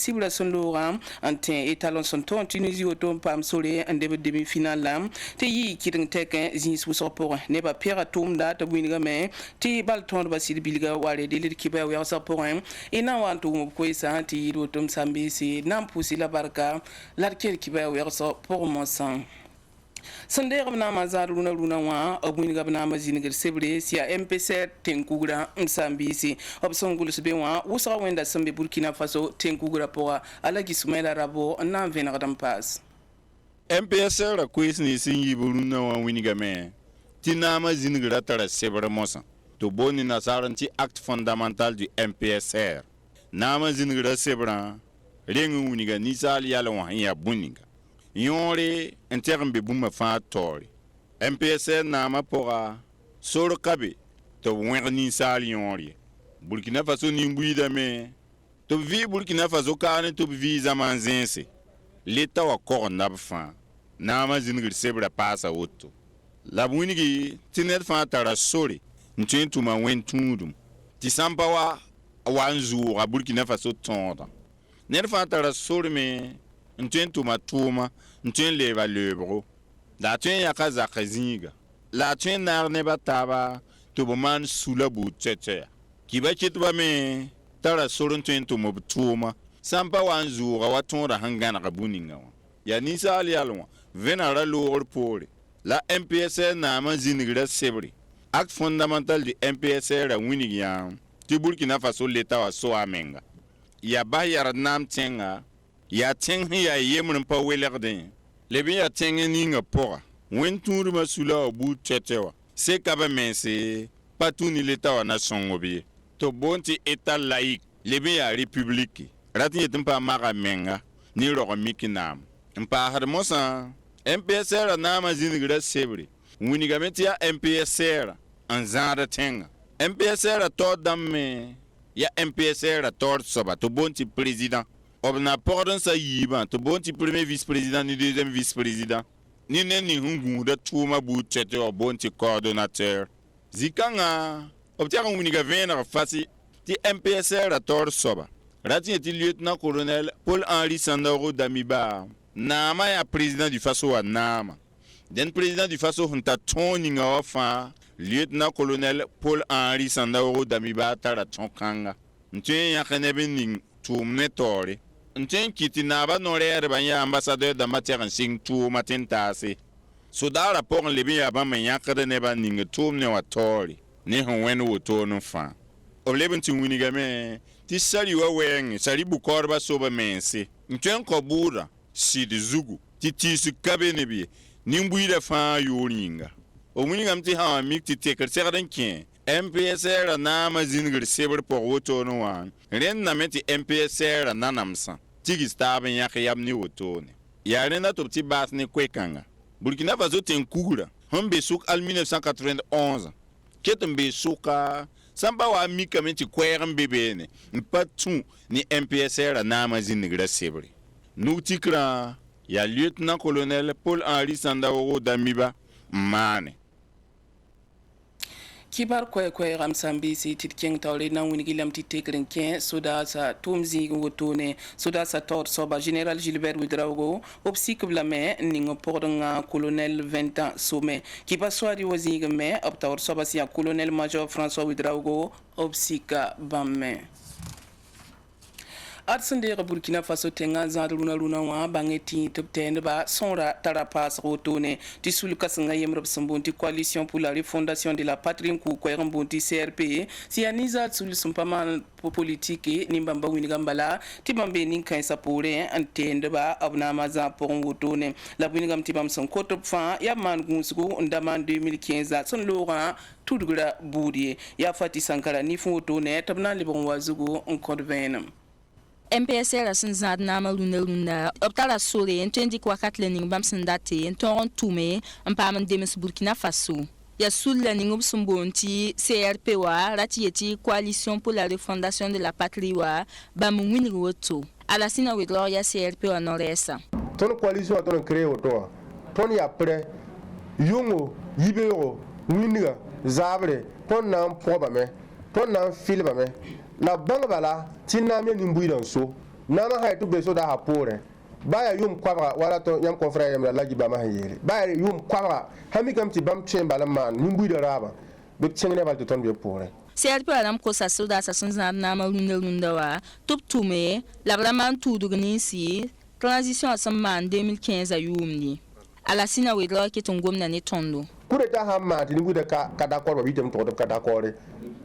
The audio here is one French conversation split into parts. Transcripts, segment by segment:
sibla son lora ante etalon son ton Tunisie auto pam sole ande demi-finale lam te yi kiding teken zin su support ne ba pera tum da ta winga me ti bal ton ba sid bilga wale de kiba wa support e na wan to ko isa ti do tum sambi si nam pusi la barka larkel kiba wa support mo san Sunday gabna mazar luna wa abuni gabna mazini sebre sia MPC tenkugra msambisi obsongulu sbewa usa wenda sambe Burkina Faso tenkugra poa ala gisumela rabo na vena gadam pass MPS ra kwis ni singi buluna wa winiga me tina mazini gratara sebre mosa to boni nasaranti acte fondamental du MPSR na mazini gra sebra rengu winiga nisali yala wa ya buniga yore en terme be buma fa tori MPSR na ma pora sor kabe to werni sal yore Burkina Faso ni mbuida me to vi Burkina Faso kane to vi zaman zense leta wa kor nabfa na ma zingir sebra pasa woto la bunigi tinet fa tara sori ntintu ma wentundum ti sampa wa wanzu a Burkina Faso tonda ner fa tara sori me ntintu ma tuma ntin leba lebro la tun ya kaza kazinga la tun nar ne bataba to boman sula bu tete ki ba kitba me tara sorun tintu mo tuma sampa wanzu ga watonda hangana ga buninga ya nisa ali alwa venara lor pore la MPSR na ma zinigra sebri acte fondamental du MPSR a winigia ti Burkina Faso leta wa so amenga ya bayar nam tenga ya teng ya yemun pa welerden lebi ya teng ninga pora wen tour masula bu chetewa se kaba mense patuni leta wa nation obi to bonti état laïque lebi ya république rati yetum pa mara menga ni ro mikinam mpa harmosa MPSR na ma zinigra sebri winiga metia MPSR en zara tenga MPSR to damme ya MPSR to soba to bonti président obna pordon sa yiba to bonti premier vice-président ni deuxième vice-président ni neni hungu da tuma bu tete o bonti coordonnateur zikanga obtiaka winiga vena fasi ti MPSR tor soba rati ti lieutenant colonel Paul-Henri Sandoro Damiba nama ya président du Faso wa nama den président du Faso hunta toni nga fa lieutenant colonel Paul-Henri Sandoro Damiba tara tonkanga ntien ya kanebin tumne tori ntien kiti naba norer banya ambassadeur da matière sing tu matentase so da rapport le bien ba men yakade ne ba ning tumne wa tori ne hon wen wo to no fa obleben ti winiga me ti sari wa wen sari bu korba so ba mense ntien ko bura si de zugu ti su kabe ne bi nimbuida fa yoringa o winiga mti ha mi ti teker serdan kin MPSR na ma zingir seber por woto no wan ren na meti MPSR na namsa tigi staben ya khayam ni woto ne ya ren na to ti bas ne kwekanga Burkina Faso ten kugura hombe suk al 1991 ketum be suka samba wa mi kamenti kweram bebene mpatu ni MPSR na ma zingir seber nutikra ya lieutenant colonel Paul-Henri Sandoro Damiba mane kibar kwe ramsambi si titkeng tawle na winigilam titekren ken soda sa tumzi wotone soda sa tor soba général Gilbert Ouedraogo obsik blame ningo pordanga colonel 20 ans sommet qui passoiri waziga me optawr soba si colonel major François Ouedraogo obsika bamme Arsendere Burkina Faso tenga luna wa bangeti toptene ba sonra tarapas rotone tisul kasanga yemrob sambonti coalition pour la refondation de la patrie ku ko yambonti CRP si aniza sul sumpama politique ni mbamba winiga mbala tibambe nin kan sapore antende ba abna maza pour rotone la winiga mtibam son kotop fa ya man gunsugo ndaman 2015 son Laurent tudgra boudie ya fati sankara ni fotone tabna libon wazugo on code venam MPSR sin zad nama luna optala sore entendi kwa katlening bam sindate entoron tume ampam demes Burkina Faso ya sulla ningob sumbonti CRP wa ratieti coalition pour la refondation de la patrie wa bam winroto ala sina with ya CRP wa noresa ton coalition ton créé auto ton ya prêt yongo yibero winga zabre ton nam poba me ton nam filba me la banga bala tinna me nimbuidan so nama hay tu beso da hapore baya yum kwabra wala to yam ko frère yam la giba ma yele baya yum kwabra hami kam ti bam chemba la man nimbu de raba be chengene bal to ton be pore Sert param ko sa soda sa sunza na ma lunda wa tup tume la vraiment tout de si transition à man 2015 a yumni ala sina we lo ke tungom na ne tondo coup d'état hamma ti nimbu de ka d'accord ba bitem to ka d'accord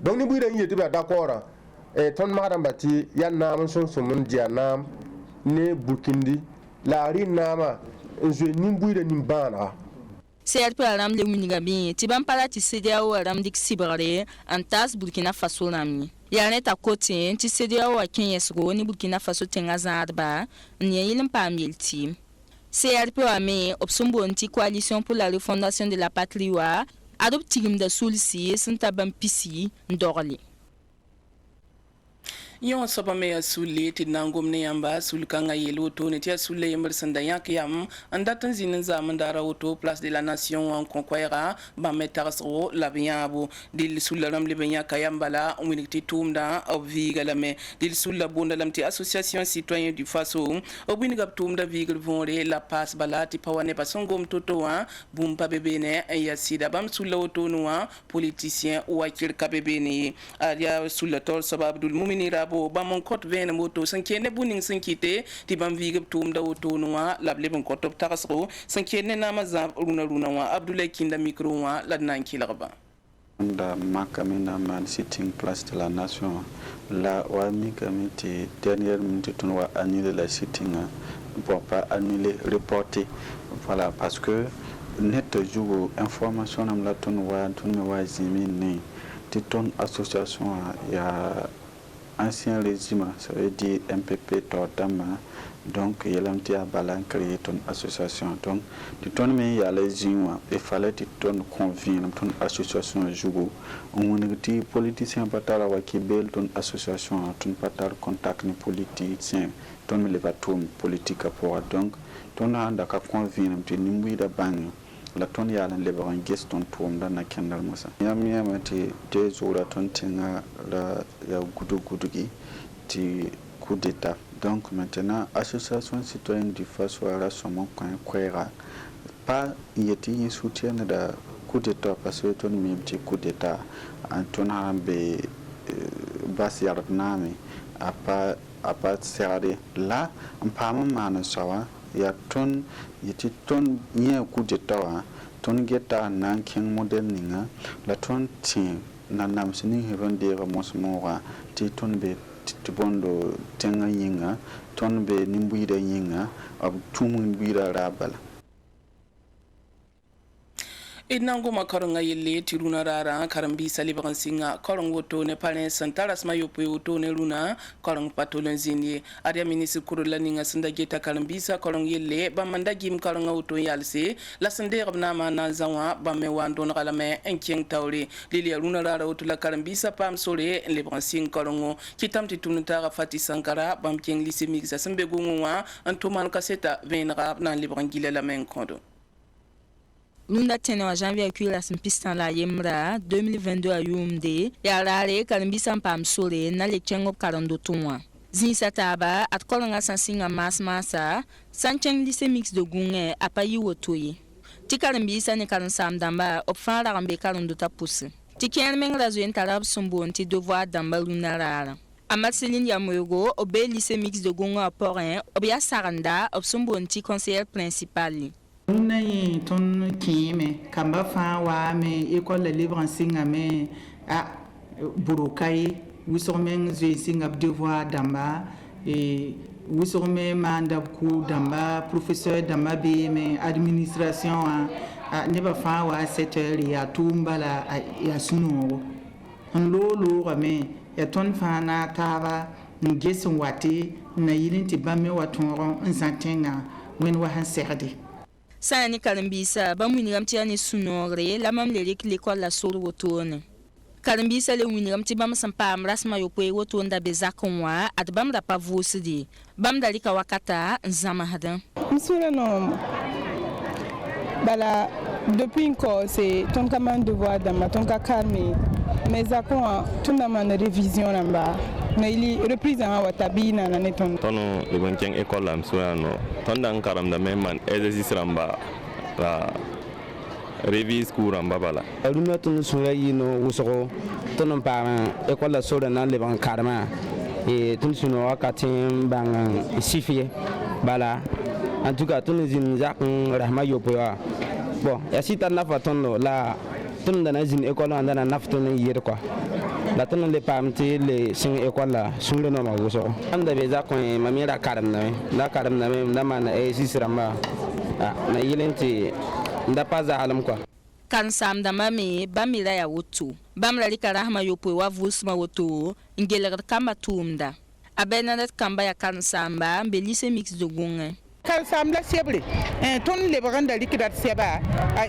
donc nimbu de yete ba d'accord et ton madame bati yan nam son mun dia nam ne Burkindi la ri nama je nimbu de nimbana Sert param le winiga bi ti bam pala ti sedia o ram dik sibare antas Burkina Faso nami ya ne ta kotin ti sedia o kenyesgo ni Burkina Faso tenga zadba ni yilim pamilti CRP ame opsumbo anti coalition pour la refondation de la patrie wa adoptigim da sulsi senta bam pisi ndorli yon soba me sulle ti nangom ne yamba sul kanga yelo to ne tia sulle yember sanda yak yam andatan zinin zaman dara auto place de la nation en conquera ba metarso la biabo dil sullaram le benya kayambala umiliti tumda obviga la me dil sulla bonda lamti association citoyen du faso obwiniga tumda vigal vonre la passe balati pawane pasongom toto wa bumpa bebene ya sida bam sulla auto noa politicien wakir kabebene aria sulla tol sababdul muminira bo bamon kot vene moto sankene buning sankite ti bam vigab tum da woto noa lable bon kotop tarasro sankene nama za runa wa Abdoulaye Kinda micro wa ladnan kilaba da makamina man sitting place de la nation la wa mi comité dernière minute on va annuler la sitting pour pas annuler reporter voilà parce que net jour information am la ton wa zimi ni ti ton association ya ancien régime, ça veut dire MPP Tordama, donc il y a un petit balan créé ton association. Donc, tu tournes mais il y a les gens, il fallait que tu conviennes ton association joue. On a dit politicien patal à qui belle ton association, ton patal contact ni politicien, ton me levatum politique pour donc ton a d'accord convienne, tu n'imouille de bagne. La ton ya lan le baran geston tuom dan na kendal musa yam yamati de zura ton tinga la ya gudu gi ti coup d'état donc maintenant association citoyenne du faso ala somo kwera pas yeti soutien da coup d'état parce que ton même ti coup d'état anton hambe bas yar nami a pas serade là on pas man sawa ya ton yiti ton nye coup d'état wa ton geta nan king model ninga la ton tin na nam sini heronde ga mosmora ti ton be ti bondo tenga yinga ton be nimbuida yinga ab tumun bira rabala Inango makaronga yelle tiruna rara karambi salibaran singa korong woto ne palen santaras mayopo woto ne luna korong patolon zinye aria ministre kurula ninga sanda geta karambisa korong yelle bamanda gim koronga woto yalse la sande rabna mana zawa bamme wandon galame enkeng tawre lili luna rara woto la karambisa pam sore lebran sing korongo kitamti tunta fati sankara bam keng lise mixa sembe gongwa antoman kaseta venra nan lebran gila la men kondo Lunda tene wa janvier kuila simpistan la yemra 2022 a yumde ya rare kalambisa pam sore na lekchengo karando tunwa zin sataba at kolanga sansinga masa sancheng lise mix de gunge apayi wotoye ti kalambisa ne kalan samdamba opfara rambe karando tapusi ti ken mengra zo entarab sumbonti devoir damba lunarara Amarceline Yamoyogo obe lise mix de gunge aporin obya saranda opsumbonti conseiller principal Una yi ton kime kamba fa wa me école de libre enseignement me a burukai wisome zwe singa devoir damba et wisome manda ku damba professeur damba be me administration a ne ba fa wa secteur ya tumbala ya suno on lolo me ya ton fa na taba ngeson wati na yilinti bamme waton nsantenga wen wa han serde Sani kalambisa ba mwiniram ti ani sunore la mam le l'école la sur wotone kalambisa le mwiniram ti bam sampa amras ma yopwe wotonda bezakonwa at bam da pavosidi bam dalika wakata nzama hadan msura no bala depuis encore c'est ton commande devoir dans ma ton calme mais zakon tout na man révision là-bas mais il reprise en watabina na neton tono le bon keng école am suano ton dan karam da man exercice ramba la révise cours ramba bala runa ton suya yino uso ton pa école la sora na le ban karma et ton suno wakatin bang sifie bala en tout cas ton zin jak rahma yopoa bon ya sita na fa ton la ton da na zin école anda na nafton yer quoi la ton le pamti le sing école la sungle no ma uso anda be za ko mamira karam na me na mana e sisramba na yelenti nda pa za alam quoi kan sam da mame bamira ya wotu bamra lika rahma yopo wa vusma wotu ngeler kamba tumda abena net kamba ya kan samba mbelise mix de gunga kan sam la sebre ton le baganda likidat seba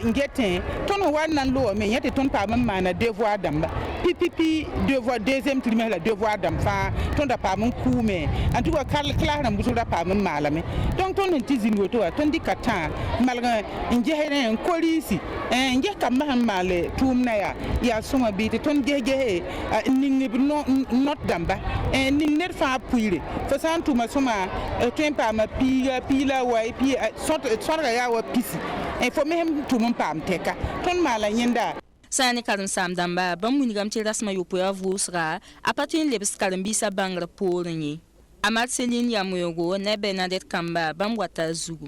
ngete ton wannan lo me yete ton pa mana devoir damba pipipi devoir deuxième trimestre la devoir d'enfant ton da pa mun kume en tout cas classe na muso da pa mun malame donc ton tizin woto ton dikata malga njehene kolisi nje kamba male tumna ya suma biti ton jeje ningi not damba ningi fa puire fa san tuma suma tempa ma pila wa pi sort ya wa pisi fo mehem tumum pam teka ton mala yenda sani karin sam damba ban munigam ti rasma yopo ya vusra apatun lebs karin bisa bangra porinyi amat selin ya muyogo na benadet kamba ban wata zugu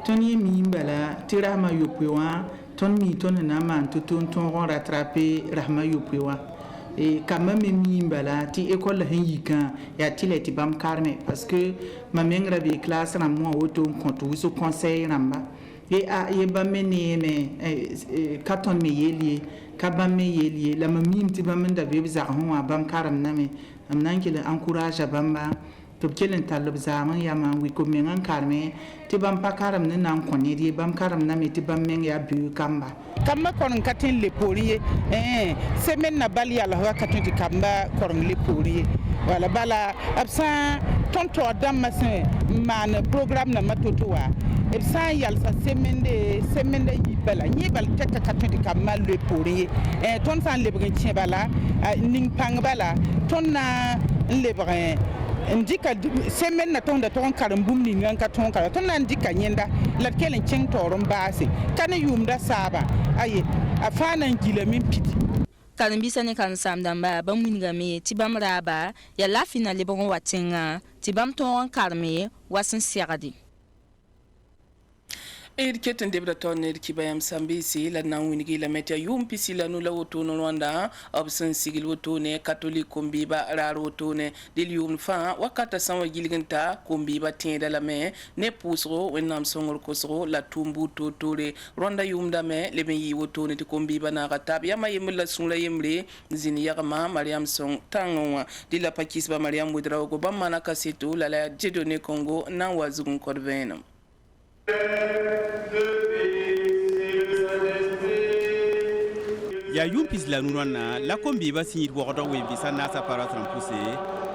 ton yi mi bala ti rahma yopo wa ton mi ton na man ton rattraper rahma yopo wa et quand même mi bala ti école hen yika ya tileti bam karme parce que ma mengra bi classe na mo auto kontu so conseil ramba et a yeba meneme katon me yeli kaba me yeli la mamim ti bam da be za hon bam karam na me am nan ki le encourage bamba to kelen talob zaman ya man wi ko mengan karme ti bam pa karam ne nan konni di bam karam na me ti bam men ya bu kamba kamba kon katin le poriye semaine na bali ala ha katin ti kamba kon le poriye wala bala absa tonto dam masin man programme na matotowa et ça yal sa semaine de yibala yibal teka katin ti kamba le poriye ton san le brin tien bala ning pang bala ton na le brin ndika semaine na tonda ton karam bum ni ngan ton kala ton nan dika nyenda la kelen cheng toron base kana yumda saba aye afana ngila min piti karin bisa ne kan sam damba ban munigame ti bam raba ya la finale bon watinga ti bam ton karme wasin siagadi Keten debra tonne ki bayam sambisi la na winigi la metia yumpisi la nula woto no Rwanda obsen sigil woto ne catholique kombiba rar woto ne dil yum fa wakata sanwa gilganta kombiba tienda la me ne pusro wenam songor kosro la tumbu totore Rwanda yumda me le yi woto ne kombiba na gatab ya mayemla sunla yemre zini yagama Mariam song tangwa dila pakis ba Mariam mudra go bamana kaseto la jedone Congo na wazugun korvenam ya yumpis la nurana la kombiba sinit wodo we bisa na sa paratran poussé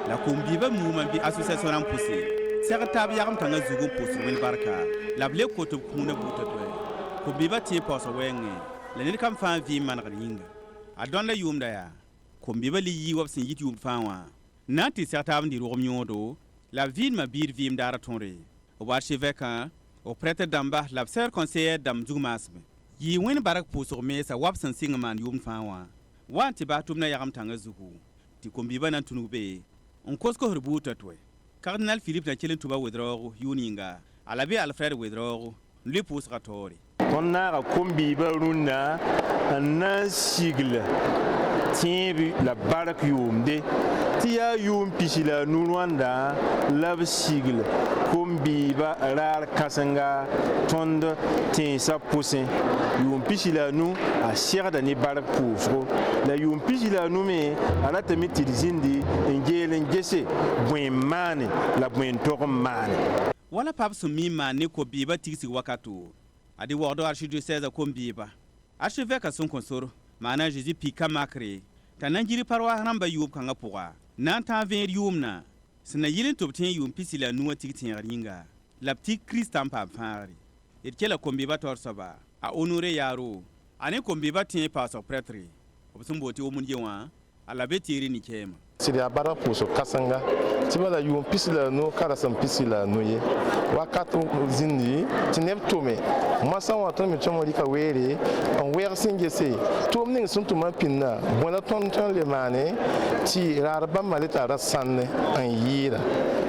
la kombiba mouvement bi association en poussé sertab yagam tanga zugo pousse men barka la ble ko to kuna buta to kombiba tie poso wenge la ne kam fa vi man ringa adon la yumda ya kombiba li yi wab sin yit yum fa wa nanti sertab ndi ro myodo la ville ma bir vim dara tonre o ba cheveka au prêtre d'amba l'absert conseiller dam jugmasbe yi wen barak pusur me sa wabsan singman yum fawa wanti batum na yagam tanga zugu ti kombi bana tunube on kosko herbuta toy cardinal philippe na chelen tuba wedro yuninga alabi alfred wedro lui pusra tori tonna kombi baruna na sigle tibi la barak yumde tiya yum pisila nurwanda lab sigle kombi ba rar kasanga tondo tin sa pousin yum pisila nu a sierda ni barak pusro la yum pisila nu me ala tamiti zindi ngelen gese buen mane la buen tok mane wala pap sumi mane ko biba tiksi wakato adi wordo archidiocèse kombiba archevêque son consort mana Jésus pika makre tananjiri parwa ramba yub kanga puga nan ta ver yumna sina yilin tobtin yum pisila nuwa tiktin ringa la petit Christ en pamfari et kela kombiba torsoba a honorer yaro ane kombiba tien paso prêtre obsum boti omun yewa a la be tɩɩre ni kɛɛma sɩd yaa barg pʋʋsg kãsenga tɩ bala yʋʋm pis la no ka ra sẽn pis la no ye wakat zĩndi tɩ neb tʋme moasã wã tõnd me tõnd rɩka weere n wɛg sẽn gese tʋʋm ning sẽn tʋma n pĩnda bõla tõnd tõnd le maane tɩ raar bãmba le tara sãnne n yɩɩra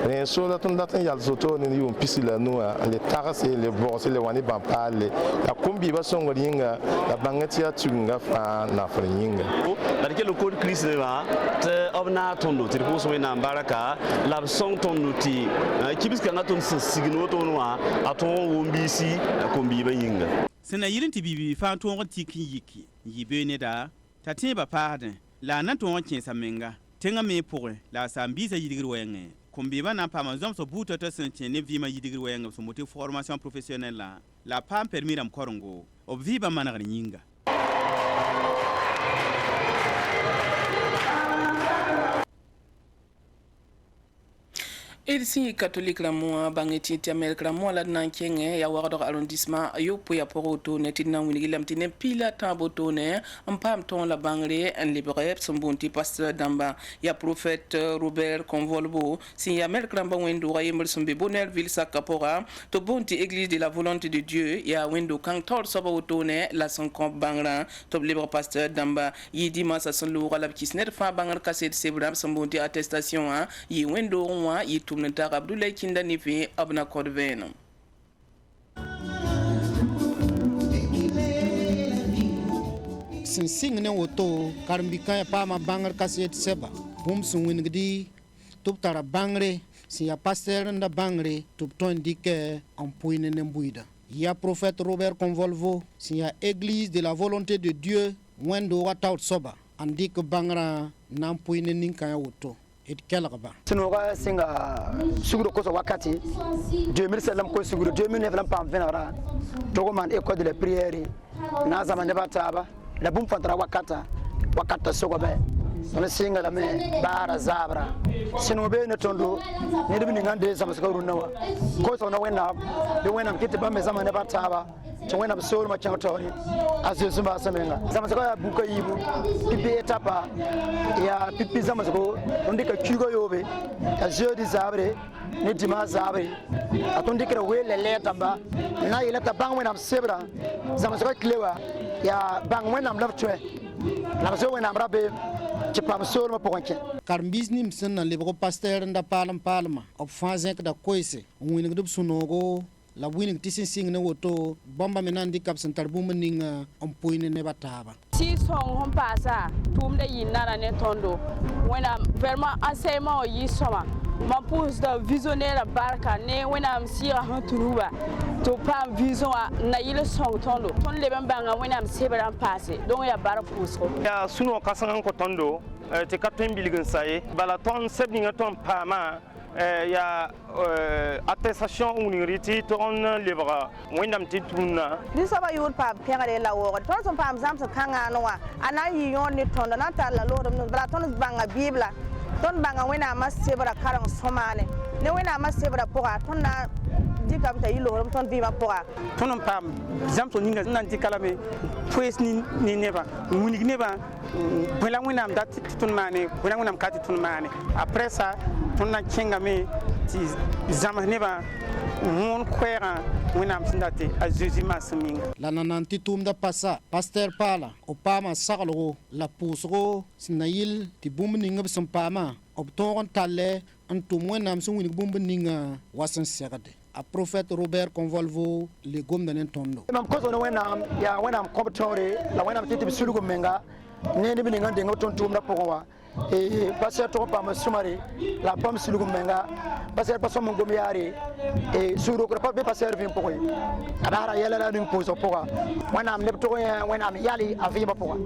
rẽ soola tõnd dat n yals woto ne yʋʋm pis la noa le tagse le bogse le wa ne bãmb paalle la kom-biibã sõngr yĩnga la bãng tɩ yaa tuginga fãa nafr yĩnga la d kell kod kirist nebã tɩ b na tõndo tɩ d pʋʋs wẽnnaam barka la b sõng tõndo tɩ kibs-kãngã tõnd sẽn sign wotone wã a tõog n wʋm-biisi la kom-biibã yĩnga sẽn na yɩl n tɩ bibi fãa tõog n tɩk n yik n yɩ bee neda t'a tẽebã paasdẽ la a na tõog n kẽesa menga tẽngã me pʋgẽ la a saam-biisã yidgr wɛɛngẽ kom-biibã na n paama zõmsg buutã t'a sẽn kẽ ne vɩɩmã yidgr wɛɛngẽ b sẽn bote formation professionnelle la a paam permis rãmb korengo b vɩɩbã manegr yĩnga Elsi catholique la moa bangi ti Amerika la moa la nan kenge ya wardor arrondissement yo ya poroto ne tin nan wini lam tin pila tamboto ne pam ton la bangre en libre sombonti pasteur damba ya prophète Robert Convolvo si Amerika la wendo yemel sombe Bonneville Sakapora to bonti église de la volonté de Dieu ya wendo kang tor soba otone la son komp bangra to libre pasteur damba yi dimanche son lo la kisner fa bangar kaset sebram sombonti attestation yi wendo wa yi tumnata Abdoulaye Kinda Nifi abna kodvena sing ne woto karmbika ya pama bangar kaset seba bum sun wingdi tup tara bangre si ya pasteur nda bangre tup ton dike ampuine ne mbuida ya prophète Robert Convolvo si ya église de la volonté de Dieu wendo wa taut soba andik bangra nampuine ninka ya woto sinoga singa suguro koso wakati 2007 ko suguro 2009 lam pam venara togo man école de la prière na zama ne bataba la bum fantara wakata sogobe on singa la me bara zabra sinobe ne tondo ne de ngande sama suguro nawa ko so na wena kiti ba me zama ne bataba to wena so ma chantori azuzuma samenga zama suguro buka yibu pipi etapa ya pipi zama suguro ndika kigo yobe a jeudi zabre ne dima zabre atondi kira wele letamba na ile ta bang wenam sebra zama suguro klewa ya bang wenam lafchwe la so wenam rabe chipam so ma pokonche karbis nim sen na lebro pasteur nda palma op fanzek da koise wini dub sunogo la winning tisin sing ne woto bomba menandi kap sentar bumeninga ampoine ne bataba si song hon pasa tum de yinara ne tondo wena vraiment enseignement yi soma ma pousse de visionnaire barka ne wena am sira han turuba to pam vision na yile song tondo ton le banga wena am sebra passé donc ya bar pousse ya suno kasan ko tondo te katten bilgin saye bala ton sebninga ton pama ya attestation uniriti ton lebra wendam tituna ni saba yul pa pengare la wo ton son pam zam so kanga noa ana yi yon ni ton na ta la lo dum bla ton banga bibla ton banga wena ma sebra karang somane ne wena ma sebra poa ton na dikam ta yilo ton bi ma poa ton pam zam so ninga nan ti kalame pues ni neba munig neba bela wena am dat ton mane wena am kati ton mane après ça ton na kenga me ti zam neba mon kwera wena am sindate a Jésus masaminga la nananti tumda passa pasteur pala opama saglo la pusgo sinayil ti bumninga pama obtoron talle antum wena am sun bumninga wasan segade a prophète Robert Convolvo le gom danen tondo mam ko so wena ya wena comptore la wena titi sulugo menga ne ne binga de ngoton tumda pokowa e passer to pa ma sumari la pam sulugo menga passer pa somo gom yari e suru ko pa be passer vim pokoy adara yela la dum poso poka wena am nepto wena am yali aviba poka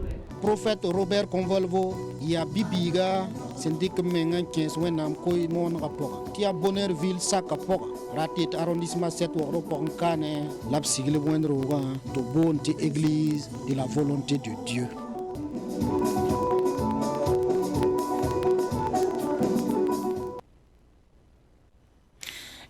prophète Robert Convolvo ya bibiga syndic menga 15 wena am koy mon rapport ti a Bonneville Sakapora ratit arrondissement 7 woro ponkane lab sigle wendro to bonti église de la volonté de Dieu.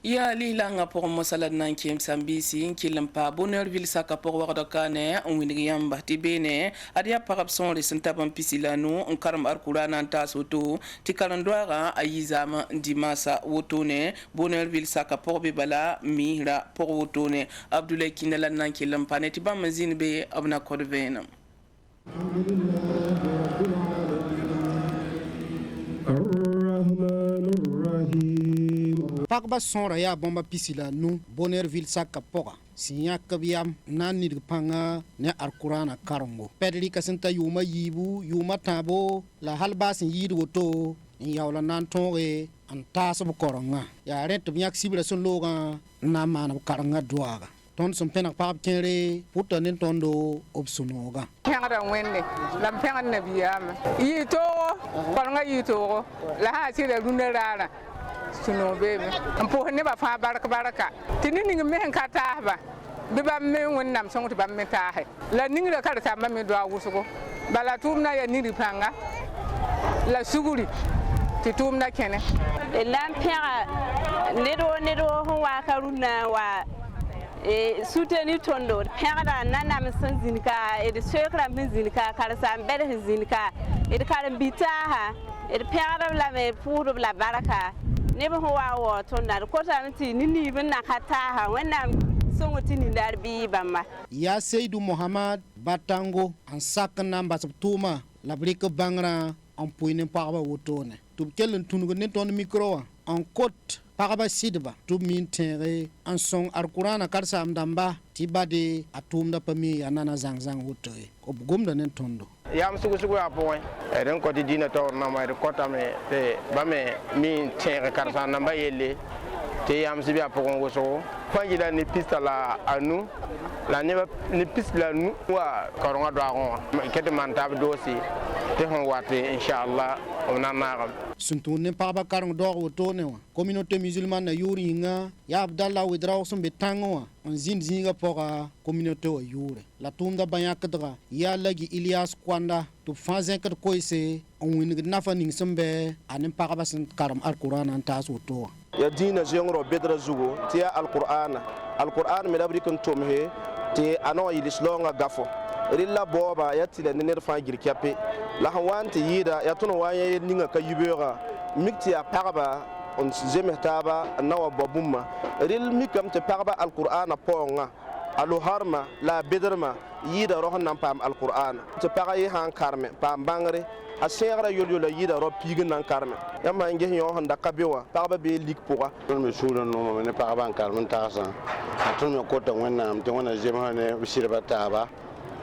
ya lilanga pour mosalad nan kem sambisi kilam pa Bonneurville saka pour warda kane on winigamba tibene adia parab son de santaban pisilano on karam arkurana tasoto tikalandwara ayizama dimasa wotone Bonneurville saka pour bebala mihra pour wotone Abdoulaye Kindala nan kilam paneti ba mazine be abna kodvena Pagba sonra ya bomba pisila nu Bonneurville saka poga sinya kabiyam nan nid panga ne arkurana karongo pedli kasanta yuma yibu yuma tabo la halbasin yid woto yawla nan tonge an tasabu koronga ya ret yak sibra sun loga na mana karanga duaga ton som pena pap kere puta nen tondo obsunoga pengada wende la pengada nabiyama yito koronga yito la ha sira lunarara suno bebe ampo ne ba fa baraka tini ninga mehen kata ba be ba me wonnam songo ba me tahe la ninga kala ta ma me do awusugo bala tumna ya niri panga la suguri ti tumna kene lam pega nedo ho wa karuna wa soutenu tondo pega nana me san zinka e de sekra me zinka kala sa mbere zinka e de kala bitaha e de pega la me puru la baraka neba ho wa tonda ko tan ti ni bin na kata ha wannan songo tini darbi bamma ya Seydou Mohamad Batango an sakna mbasubtuma labrika bangra an poine parba wotone tub kelen tunugo ne ton micro en côte parba sidba tub min tere an son alqurana karsa amdamba tibade atumda pami anana zangzang wotoy ko gomda nen tondo yam sugu apoy eden ko dina to na ma ko tame te bame min tere karsa namba yelle te yam sibi apon go so fangila ni pista la anu la ni pista la nu wa koronga do agon kete man tab dosi te hon wate inshallah ona maram suntu ne pa ba karong do woto ne wa communauté musulmane na yuri nga ya Abdallah Widraw som betango on zinga pora communauté wa yure la tunda bayakdra ya lagi Ilyas Kwanda to fazen kat koise on wini nafa ning sembe anen pa ba san karam alquran an tas woto ya dina jengro bedra zugo ti alquran me dabri kun tomhe ti ano ilislonga gafo rilla boba ya tile ner fa girkape la hawante yida ya tuno waye ninga kayubera mikti ya parba on zemetaba nawa babumma ril mikam te parba alquran ponga alo harma la bedrma yida rohan nam pam alquran te paraye han karme pam bangre a segra yola yida ro pigin nan karme yamba nge yo handa kabewa parba be lik poa ton me sura no me parba karme tasa ton me kota wonna te wonna jema ne bisira taba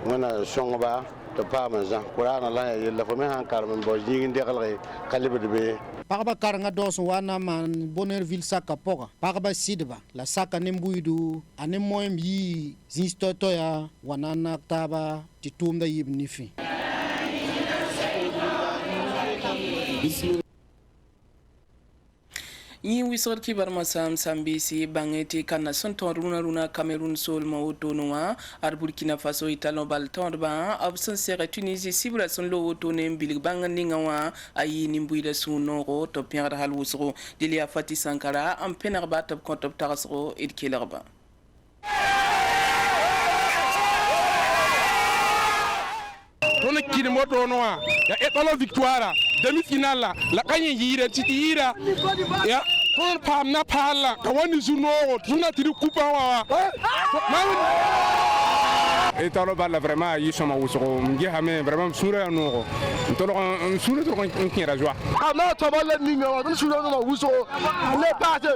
wonna songoba to pama za qur'ana la ya la fo me han karme bo jigin de galay kalibe be parba karanga dos wana man Bonneurville saka poga parba sidba la saka nembuidu anem moyem yi zistoto ya wanana taba titumda yibnifi yi wisor kibar masam sambisi bangeti kana sonton runa Cameroun sol ma otonoa ar Burkina Faso italon bal tondba absen sere Tunisie sibra son lo otone mbilig banganinga wa ayi nimbuida sunoro to pierre hal wusro dilia Fati Sankara am penar batab kontop tarasro id kelerba ton kini moto noa ya etalo victoire demi-finale la kanye yira titira ya ton pam na pala ka woni zuno tuna tiri kupa wa etalo balla vraiment yi soma wuso ngi hame vraiment sura no ntolo sura to kon kira joie ama to balla ni ngawa to sura no wuso le passe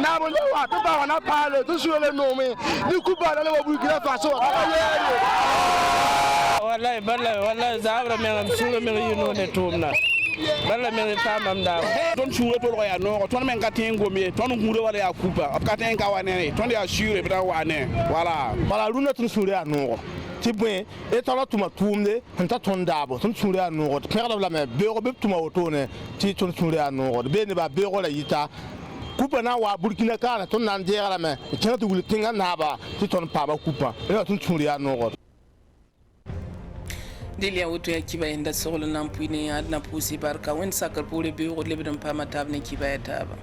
na mo le wa to ba na pala to sura le no me ni kupa na wa Burkina Faso wallahi zabra men sura men yino ne tumna balla men famam da ton sura to ya no ton men katengo me ton ngure wala ya kupa katen ka wane ton ya sure bra wane wala bala runa ton sura no ti bwe e tala tuma tumde hanta ton dabo ton sura no perdre la me beuro be tuma otone ti ton sura no be ne ba beuro la yita kupa na wa Burkina kana ton nan jera me tena tu tinga na ba ti ton pa ba kupa e ton sura no Dilia wuto ya kiba inda solo nampuine adna pusi barka wen sakar pole be o lebedon pama tabne kiba ya taba